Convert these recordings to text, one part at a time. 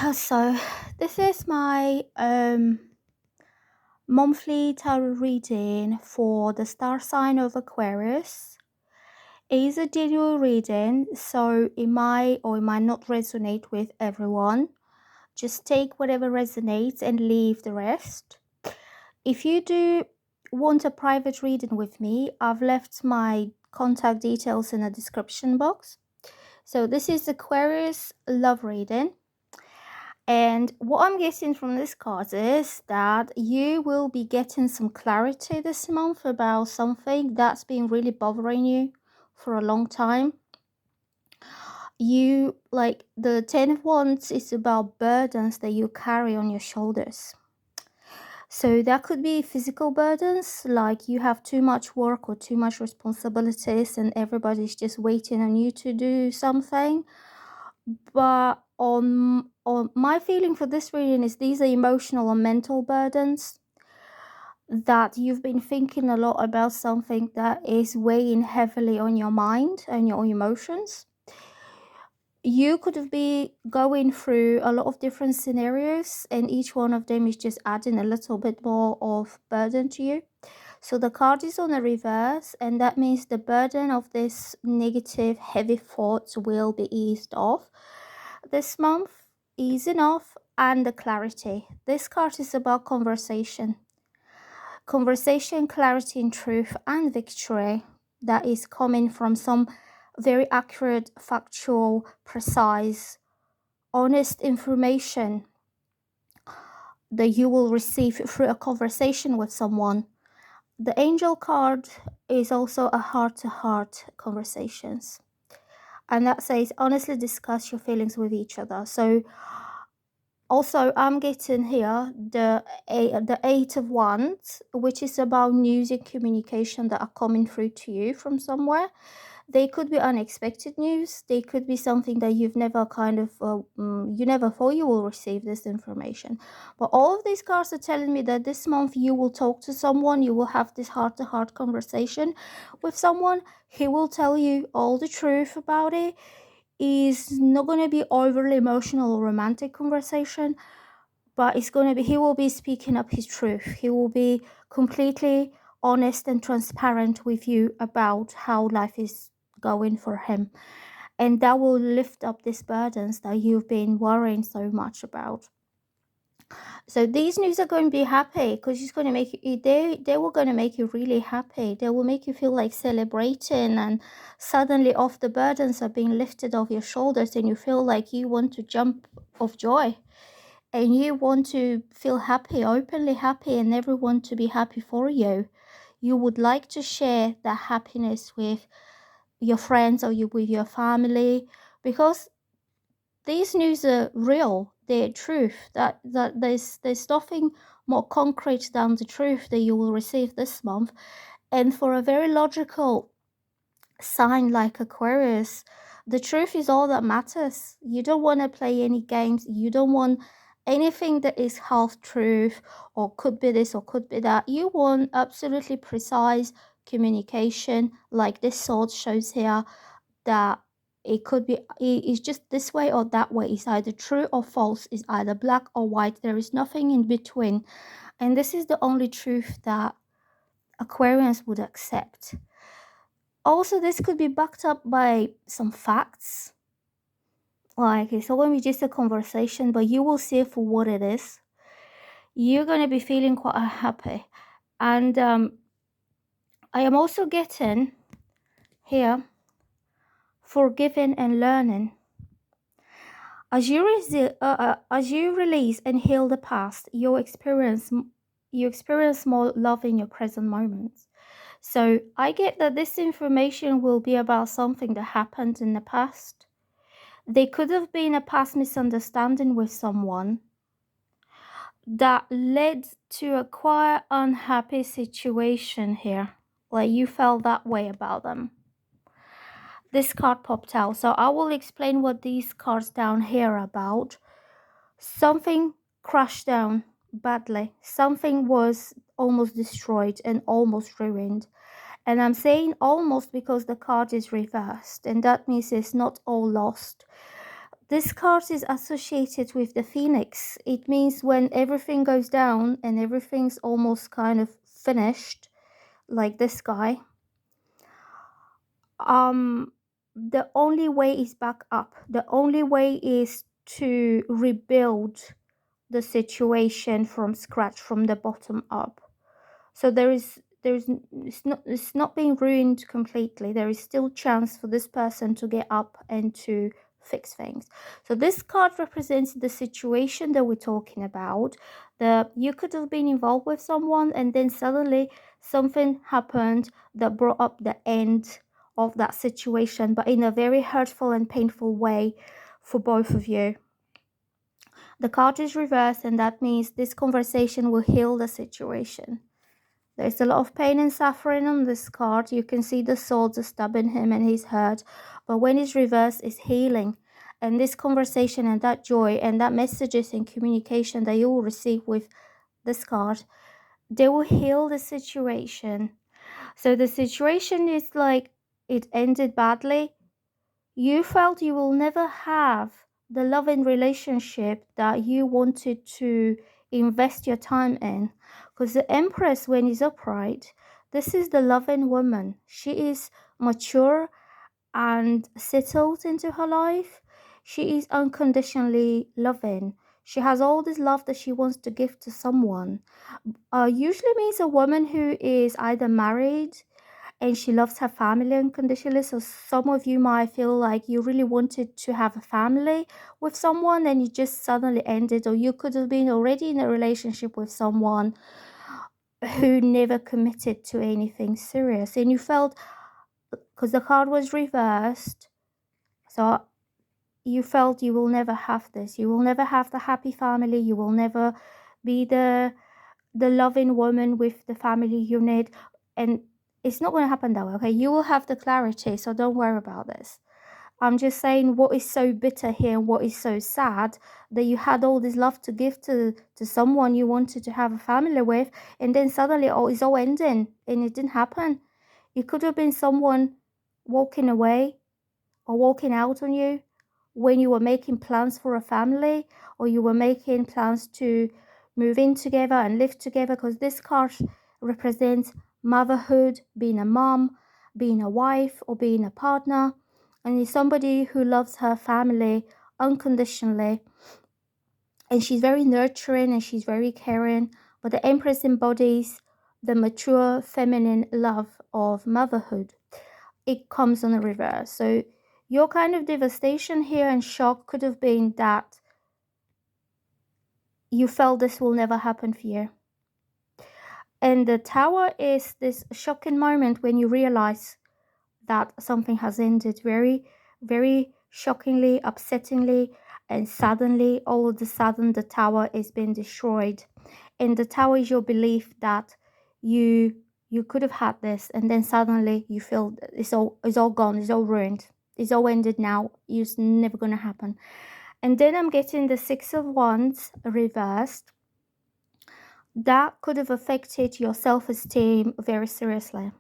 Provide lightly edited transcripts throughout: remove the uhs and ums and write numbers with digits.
So this is my monthly tarot reading for the star sign of Aquarius. It is a general reading, so it might or it might not resonate with everyone. Just take whatever resonates and leave the rest. If you do want a private reading with me, I've left my contact details in the description box. So this is Aquarius love reading. And what I'm getting from this card is that you will be getting some clarity this month about something that's been really bothering you for a long time. You, like, the 10 of Wands is about burdens that you carry on your shoulders. So that could be physical burdens, like you have too much work or too much responsibilities and everybody's just waiting on you to do something. But on my feeling for this reading is these are emotional or mental burdens, that you've been thinking a lot about something that is weighing heavily on your mind and your emotions. You could be going through a lot of different scenarios, and each one of them is just adding a little bit more of burden to you. So the card is on the reverse, and that means the burden of this negative, heavy thoughts will be eased off this month, easing off, and the clarity. This card is about conversation, clarity, and truth, and victory that is coming from some very accurate, factual, precise, honest information that you will receive through a conversation with someone. The angel card is also a heart-to-heart conversations, and that says honestly discuss your feelings with each other. So also I'm getting here the 8 of Wands, which is about news and communication that are coming through to you from somewhere. They could be unexpected news. They could be something that you've never you never thought you will receive this information. But all of these cards are telling me that this month you will talk to someone. You will have this heart-to-heart conversation with someone. He will tell you all the truth about it. It's not going to be overly emotional or romantic conversation, but it's going to be, he will be speaking up his truth. He will be completely honest and transparent with you about how life is going for him, and that will lift up these burdens that you've been worrying so much about. So these news are going to be happy because it's going to make you, they were going to make you really happy. They will make you feel like celebrating, and suddenly all the burdens are being lifted off your shoulders, and you feel like you want to jump of joy, and you want to feel happy, openly happy, and everyone to be happy for you. You would like to share that happiness with your friends or with your family, because these news are real, they're truth, that there's nothing more concrete than the truth that you will receive this month. And for a very logical sign like Aquarius, the truth is all that matters. You don't want to play any games. You don't want anything that is half truth or could be this or could be that. You want absolutely precise communication, like this sword shows here, that it could be, it's just this way or that way. It's either true or false. It's either black or white. There is nothing in between. And this is the only truth that Aquarians would accept. Also, this could be backed up by some facts. Like, it's not going to be just a conversation, but you will see it for what it is. You're going to be feeling quite happy. And I am also getting here forgiving and learning. As you release and heal the past, you experience more love in your present moments. So I get that this information will be about something that happened in the past. There could have been a past misunderstanding with someone that led to a quite unhappy situation here. Like, you felt that way about them. This card popped out, so I will explain what these cards down here are about. Something crashed down badly. Something was almost destroyed and almost ruined. And I'm saying almost because the card is reversed, and that means it's not all lost. This card is associated with the phoenix. It means when everything goes down and everything's almost kind of finished, like this guy, the only way is back up. The only way is to rebuild the situation from scratch, from the bottom up. So it's not being ruined completely. There is still chance for this person to get up and to fix things. So this card represents the situation that we're talking about. You could have been involved with someone and then suddenly something happened that brought up the end of that situation, but in a very hurtful and painful way for both of you. The card is reversed, and that means this conversation will heal the situation. There's a lot of pain and suffering on this card. You can see the swords are stabbing him and he's hurt. But when it's reversed, it's healing. And this conversation and that joy and that messages and communication that you will receive with this card, they will heal the situation. So the situation is like it ended badly. You felt you will never have the loving relationship that you wanted to invest your time in. Because the Empress, when is upright, this is the loving woman. She is mature and settled into her life. She is unconditionally loving. She has all this love that she wants to give to someone. Usually means a woman who is either married and she loves her family unconditionally. So some of you might feel like you really wanted to have a family with someone and you just suddenly ended, or you could have been already in a relationship with someone who never committed to anything serious, and you felt, because the card was reversed, so you felt you will never have this, you will never have the happy family, you will never be the loving woman with the family unit, and it's not going to happen that way. Okay, you will have the clarity, so don't worry about this. I'm just saying what is so bitter here and what is so sad, that you had all this love to give to someone you wanted to have a family with, and then suddenly it's all ending and it didn't happen. It could have been someone walking away or walking out on you when you were making plans for a family, or you were making plans to move in together and live together, because this card represents motherhood, being a mom, being a wife, or being a partner, and is somebody who loves her family unconditionally, and she's very nurturing and she's very caring. But the Empress embodies the mature feminine love of motherhood. It comes on the reverse. So your kind of devastation here and shock could have been that you felt this will never happen for you. And the Tower is this shocking moment when you realize that something has ended very, very shockingly, upsettingly, and suddenly, all of a sudden, the Tower is being destroyed. And the Tower is your belief that you could have had this, and then suddenly you feel it's all gone, it's all ruined, it's all ended now, it's never going to happen. And then I'm getting the Six of Wands reversed. That could have affected your self-esteem very seriously.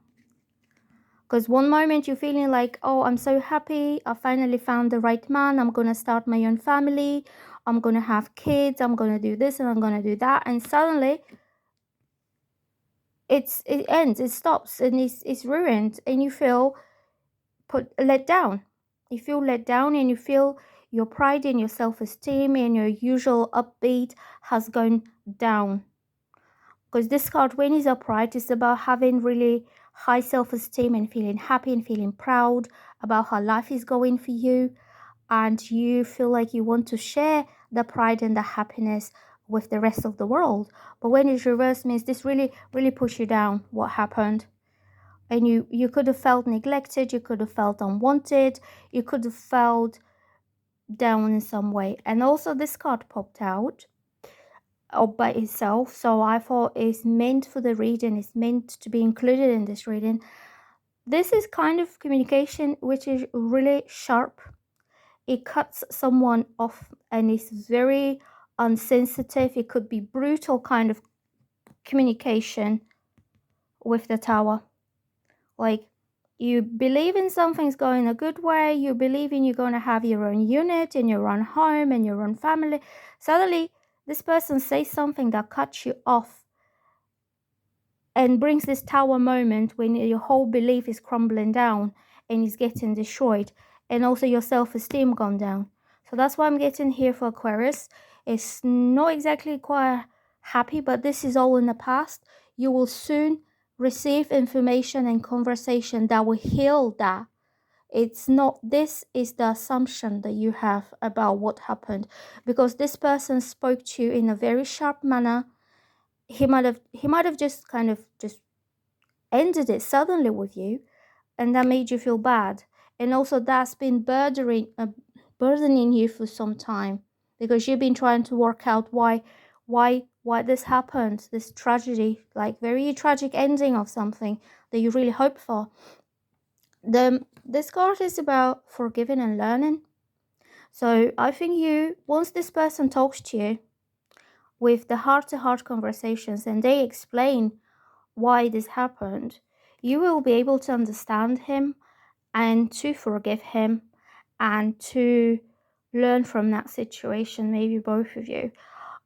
Because one moment you're feeling like, oh, I'm so happy, I finally found the right man, I'm going to start my own family, I'm going to have kids, I'm going to do this and I'm going to do that. And suddenly it ends, it stops, and it's ruined, and you feel let down. You feel let down, and you feel your pride and your self-esteem and your usual upbeat has gone down. Because this card, when it's upright, is about having really high self-esteem and feeling happy and feeling proud about how life is going for you, and you feel like you want to share the pride and the happiness with the rest of the world. But when it's reversed, means this really push you down, what happened. And you could have felt neglected, you could have felt unwanted, you could have felt down in some way. And also this card popped out all by itself, so I thought it's meant for the reading, it's meant to be included in this reading. This is kind of communication which is really sharp. It cuts someone off and it's very unsensitive. It could be brutal kind of communication with the Tower. Like, You believe in something's going a good way. You believe in you're going to have your own unit and your own home and your own family. Suddenly, this person says something that cuts you off and brings this tower moment when your whole belief is crumbling down and is getting destroyed, and also your self-esteem gone down. So that's why I'm getting here for Aquarius. It's not exactly quite happy, but this is all in the past. You will soon receive information and conversation that will heal that. It's not, this is the assumption that you have about what happened, because this person spoke to you in a very sharp manner. He might have just kind of just ended it suddenly with you, and that made you feel bad. And also that's been burdening you for some time, because you've been trying to work out why this happened, this tragedy, like very tragic ending of something that you really hope for. This card is about forgiving and learning. So I think once this person talks to you with the heart-to-heart conversations and they explain why this happened, you will be able to understand him and to forgive him and to learn from that situation, maybe both of you.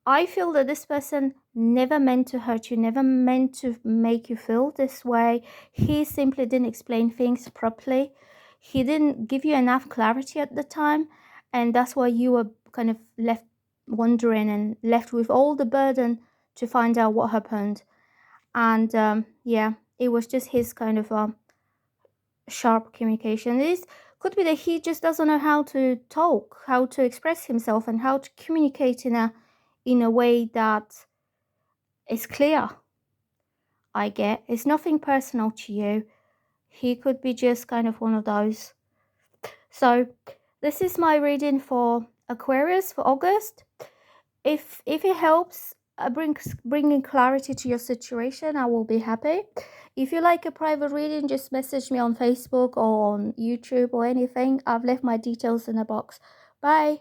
I feel that this person never meant to hurt you, never meant to make you feel this way. He simply didn't explain things properly. He didn't give you enough clarity at the time, and that's why you were kind of left wondering and left with all the burden to find out what happened. And yeah, it was just his kind of sharp communication. This could be that he just doesn't know how to talk, how to express himself, and how to communicate in a way that is clear. I get it's nothing personal to you. He could be just kind of one of those. So this is my reading for Aquarius for August. If it helps bringing clarity to your situation, I will be happy. If you like a private reading, just message me on Facebook or on YouTube or anything. I've left my details in the box. Bye.